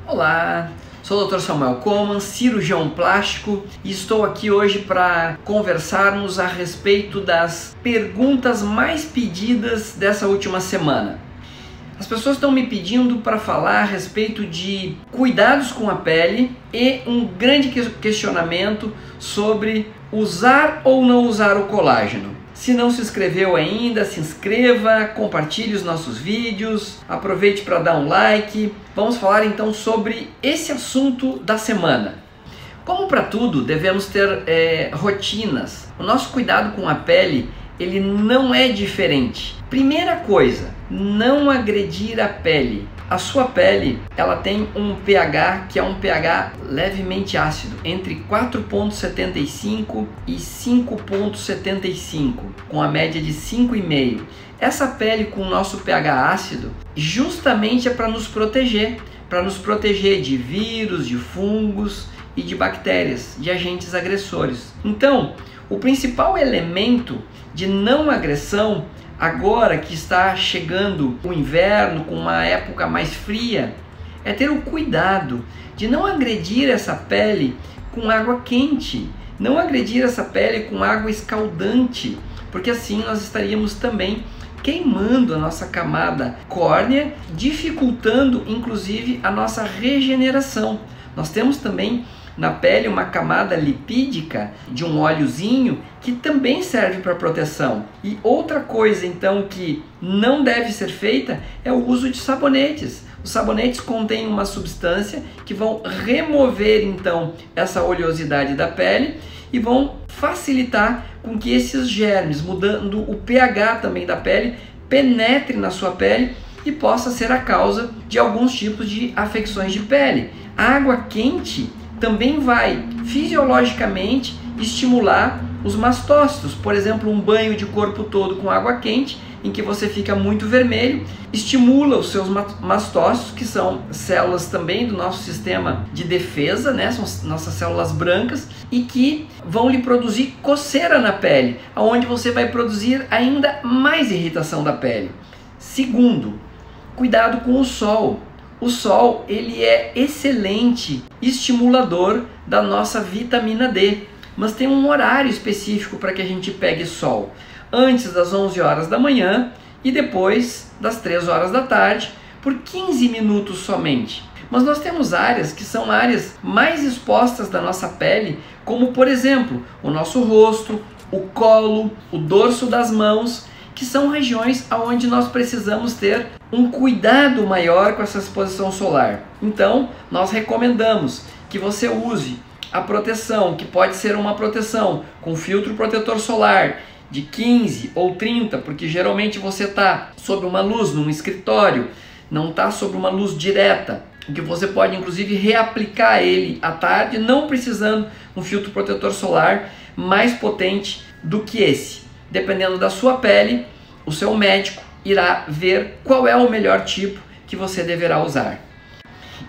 Olá, sou o Dr. Samuel Coman, cirurgião plástico, e estou aqui hoje para conversarmos a respeito das perguntas mais pedidas dessa última semana. As pessoas estão me pedindo para falar a respeito de cuidados com a pele e um grande questionamento sobre usar ou não usar o colágeno. Se não se inscreveu ainda, se inscreva, compartilhe os nossos vídeos, aproveite para dar um like. Vamos falar então sobre esse assunto da semana. Como para tudo, devemos ter rotinas. O nosso cuidado com a pele, ele não é diferente. Primeira coisa, não agredir a pele. A sua pele, ela tem um pH que é um pH levemente ácido, entre 4,75 e 5,75, com a média de 5,5. Essa pele com o nosso pH ácido justamente é para nos proteger de vírus, de fungos e de bactérias, de agentes agressores. Então, o principal elemento de não agressão, agora que está chegando o inverno, com uma época mais fria, é ter o cuidado de não agredir essa pele com água quente, não agredir essa pele com água escaldante, porque assim nós estaríamos também queimando a nossa camada córnea, dificultando inclusive a nossa regeneração. Nós temos também na pele uma camada lipídica de um óleozinho que também serve para proteção. E outra coisa então que não deve ser feita é o uso de sabonetes. Os sabonetes contêm uma substância que vão remover então essa oleosidade da pele e vão facilitar com que esses germes, mudando o pH também da pele, penetrem na sua pele e possa ser a causa de alguns tipos de afecções de pele. A água quente também vai fisiologicamente estimular os mastócitos. Por exemplo, um banho de corpo todo com água quente, em que você fica muito vermelho, estimula os seus mastócitos, que são células também do nosso sistema de defesa, né? São nossas células brancas, e que vão lhe produzir coceira na pele, onde você vai produzir ainda mais irritação da pele. Segundo, cuidado com o sol. O sol, ele é excelente estimulador da nossa vitamina D, mas tem um horário específico para que a gente pegue sol. Antes das 11 horas da manhã e depois das 3 horas da tarde, por 15 minutos somente. Mas nós temos áreas que são áreas mais expostas da nossa pele, como por exemplo, o nosso rosto, o colo, o dorso das mãos, que são regiões onde nós precisamos ter um cuidado maior com essa exposição solar. Então, nós recomendamos que você use a proteção, que pode ser uma proteção com filtro protetor solar de 15 ou 30, porque geralmente você está sob uma luz num escritório, não está sob uma luz direta, que você pode inclusive reaplicar ele à tarde, não precisando um filtro protetor solar mais potente do que esse. Dependendo da sua pele, o seu médico irá ver qual é o melhor tipo que você deverá usar.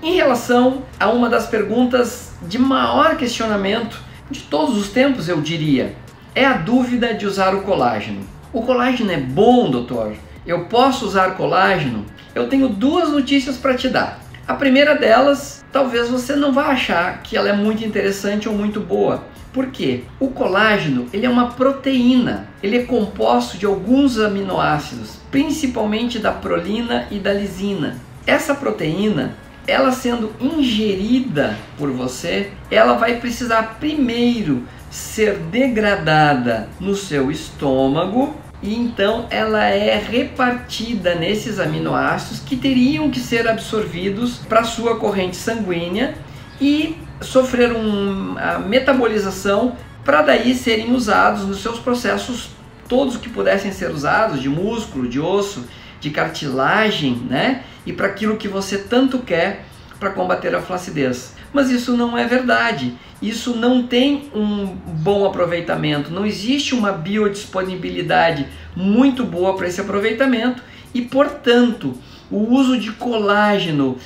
Em relação a uma das perguntas de maior questionamento de todos os tempos, eu diria, é a dúvida de usar o colágeno. O colágeno é bom, doutor? Eu posso usar colágeno? Eu tenho duas notícias para te dar. A primeira delas, talvez você não vá achar que ela é muito interessante ou muito boa. Por quê? O colágeno, ele é uma proteína, ele é composto de alguns aminoácidos, principalmente da prolina e da lisina. Essa proteína, ela sendo ingerida por você, ela vai precisar primeiro ser degradada no seu estômago e então ela é repartida nesses aminoácidos que teriam que ser absorvidos para a sua corrente sanguínea e sofrer uma metabolização para daí serem usados nos seus processos todos que pudessem ser usados, de músculo, de osso, de cartilagem, né? E para aquilo que você tanto quer para combater a flacidez. Mas isso não é verdade. Isso não tem um bom aproveitamento. Não existe uma biodisponibilidade muito boa para esse aproveitamento e, portanto, o uso de colágeno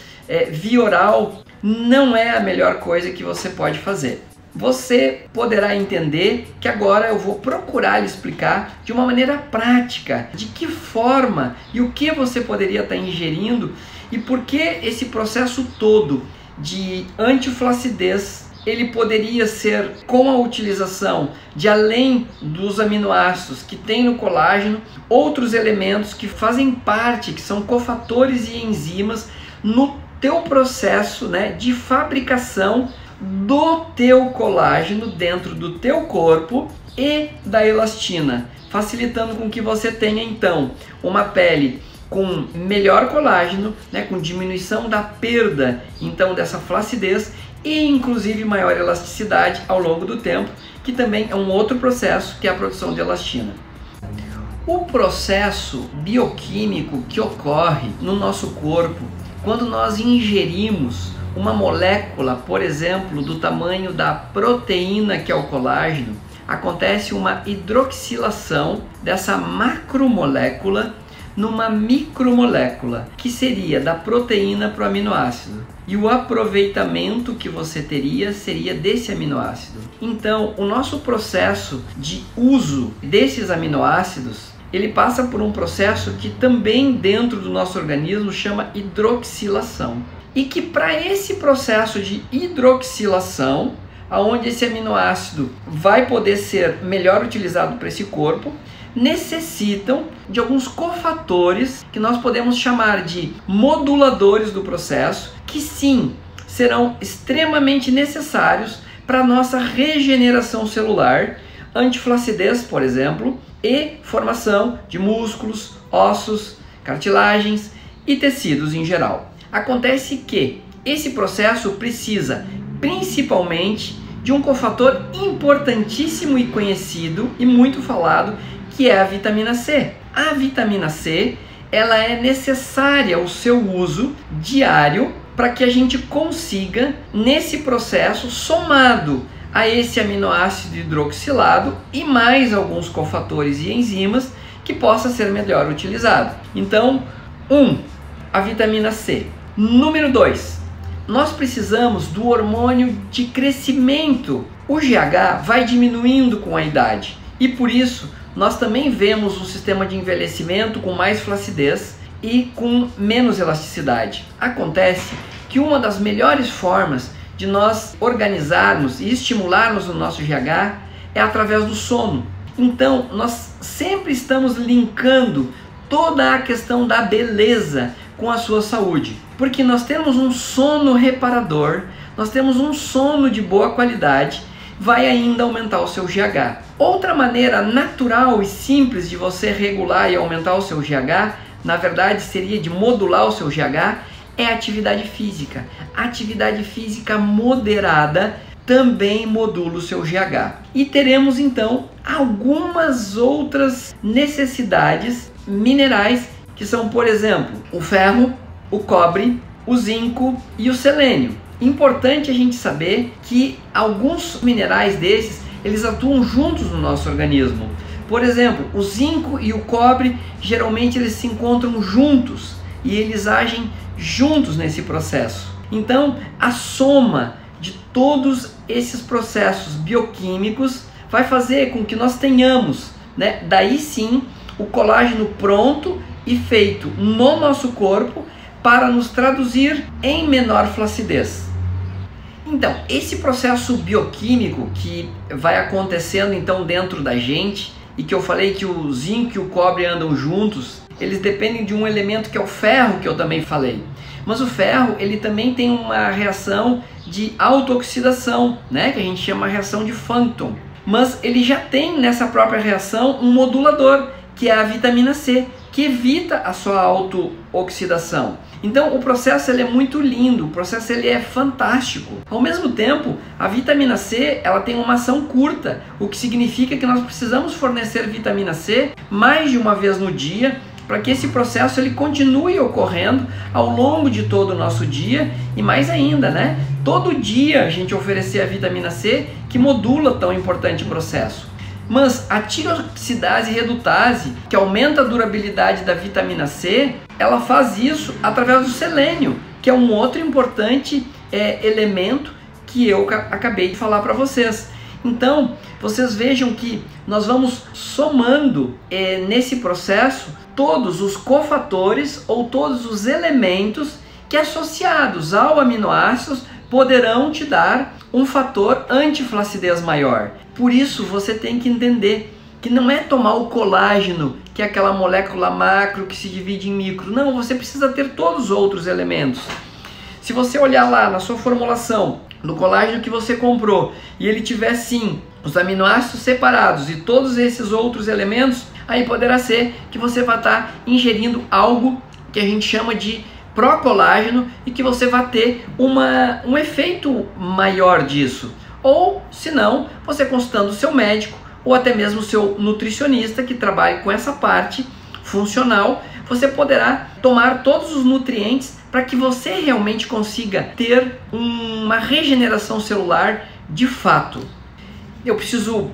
via oral não é a melhor coisa que você pode fazer. Você poderá entender que agora eu vou procurar lhe explicar de uma maneira prática de que forma e o que você poderia estar ingerindo e por que esse processo todo de antiflacidez, ele poderia ser com a utilização de, além dos aminoácidos que tem no colágeno, outros elementos que fazem parte, que são cofatores e enzimas no teu processo, né, de fabricação do teu colágeno dentro do teu corpo e da elastina, facilitando com que você tenha então uma pele com melhor colágeno, né, com diminuição da perda então dessa flacidez e inclusive maior elasticidade ao longo do tempo, que também é um outro processo que é a produção de elastina. O processo bioquímico que ocorre no nosso corpo quando nós ingerimos uma molécula, por exemplo, do tamanho da proteína que é o colágeno, acontece uma hidroxilação dessa macromolécula numa micromolécula, que seria da proteína para o aminoácido. E o aproveitamento que você teria seria desse aminoácido. Então, o nosso processo de uso desses aminoácidos, ele passa por um processo que também dentro do nosso organismo chama hidroxilação. E que para esse processo de hidroxilação, aonde esse aminoácido vai poder ser melhor utilizado para esse corpo, necessitam de alguns cofatores que nós podemos chamar de moduladores do processo, que sim, serão extremamente necessários para a nossa regeneração celular, antiflacidez, por exemplo, e formação de músculos, ossos, cartilagens e tecidos em geral. Acontece que esse processo precisa principalmente de um cofator importantíssimo e conhecido e muito falado, que é a vitamina C. A vitamina C, ela é necessária o seu uso diário para que a gente consiga, nesse processo, somado a esse aminoácido hidroxilado e mais alguns cofatores e enzimas, que possa ser melhor utilizado. Então, a vitamina C. Número 2, nós precisamos do hormônio de crescimento. O GH vai diminuindo com a idade e por isso nós também vemos um sistema de envelhecimento com mais flacidez e com menos elasticidade. Acontece que uma das melhores formas de nós organizarmos e estimularmos o nosso GH é através do sono. Então, nós sempre estamos linkando toda a questão da beleza com a sua saúde, porque nós temos um sono reparador, nós temos um sono de boa qualidade, vai ainda aumentar o seu GH. Outra maneira natural e simples de você regular e aumentar o seu GH, na verdade seria de modular o seu GH, é a atividade física. A atividade física moderada também modula o seu GH. E teremos então algumas outras necessidades minerais, que são, por exemplo, o ferro, o cobre, o zinco e o selênio. Importante a gente saber que alguns minerais desses, eles atuam juntos no nosso organismo. Por exemplo, o zinco e o cobre, geralmente eles se encontram juntos e eles agem juntos nesse processo. Então, a soma de todos esses processos bioquímicos vai fazer com que nós tenhamos, né, daí sim, o colágeno pronto e feito no nosso corpo para nos traduzir em menor flacidez. Então, esse processo bioquímico que vai acontecendo então dentro da gente, e que eu falei que o zinco e o cobre andam juntos, eles dependem de um elemento que é o ferro, que eu também falei. Mas o ferro, ele também tem uma reação de autooxidação, né, que a gente chama de reação de Phantom. Mas ele já tem nessa própria reação um modulador, que é a vitamina C, que evita a sua autooxidação. Então o processo ele é muito lindo, o processo ele é fantástico. Ao mesmo tempo, a vitamina C ela tem uma ação curta, o que significa que nós precisamos fornecer vitamina C mais de uma vez no dia, para que esse processo ele continue ocorrendo ao longo de todo o nosso dia e mais ainda, né? Todo dia a gente oferecer a vitamina C que modula tão importante processo. Mas a tiroxidase redutase, que aumenta a durabilidade da vitamina C, ela faz isso através do selênio, que é um outro importante elemento que eu acabei de falar para vocês. Então, vocês vejam que nós vamos somando nesse processo todos os cofatores ou todos os elementos que associados ao aminoácidos poderão te dar um fator antiflacidez maior. Por isso você tem que entender que não é tomar o colágeno, que é aquela molécula macro que se divide em micro. Não, você precisa ter todos os outros elementos. Se você olhar lá na sua formulação, no colágeno que você comprou, e ele tiver sim os aminoácidos separados e todos esses outros elementos, aí poderá ser que você vai estar ingerindo algo que a gente chama de pró-colágeno e que você vai ter um efeito maior disso. Ou, se não, você consultando o seu médico ou até mesmo o seu nutricionista que trabalha com essa parte funcional, você poderá tomar todos os nutrientes para que você realmente consiga ter uma regeneração celular de fato. Eu preciso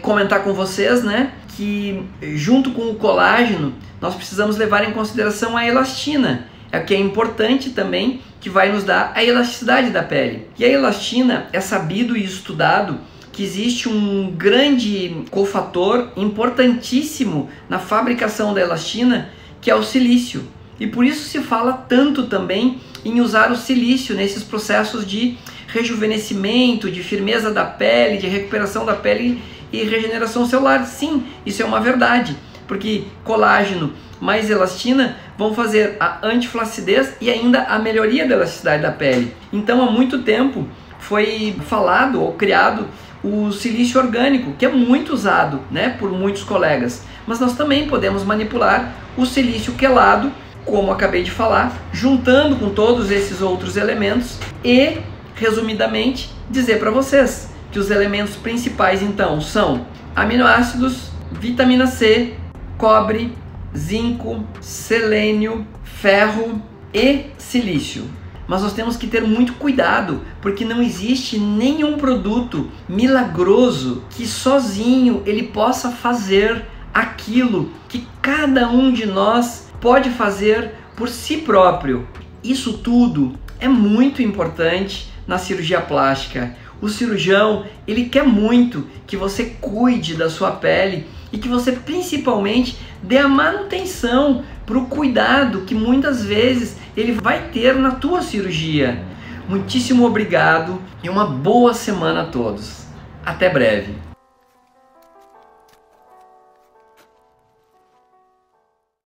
comentar com vocês, né, que junto com o colágeno nós precisamos levar em consideração a elastina, que é importante também, que vai nos dar a elasticidade da pele. E a elastina é sabido e estudado que existe um grande cofator importantíssimo na fabricação da elastina, que é o silício. E por isso se fala tanto também em usar o silício nesses processos de rejuvenescimento, de firmeza da pele, de recuperação da pele e regeneração celular. Sim, isso é uma verdade, porque colágeno mais elastina vão fazer a antiflacidez e ainda a melhoria da elasticidade da pele. Então há muito tempo foi falado ou criado o silício orgânico, que é muito usado, né, por muitos colegas. Mas nós também podemos manipular o silício quelado, como acabei de falar, juntando com todos esses outros elementos e, resumidamente, dizer para vocês que os elementos principais então são aminoácidos, vitamina C, cobre, zinco, selênio, ferro e silício. Mas nós temos que ter muito cuidado, porque não existe nenhum produto milagroso que sozinho ele possa fazer aquilo que cada um de nós pode fazer por si próprio. Isso tudo é muito importante na cirurgia plástica. O cirurgião, ele quer muito que você cuide da sua pele e que você principalmente dê a manutenção para o cuidado que muitas vezes ele vai ter na tua cirurgia. Muitíssimo obrigado e uma boa semana a todos. Até breve.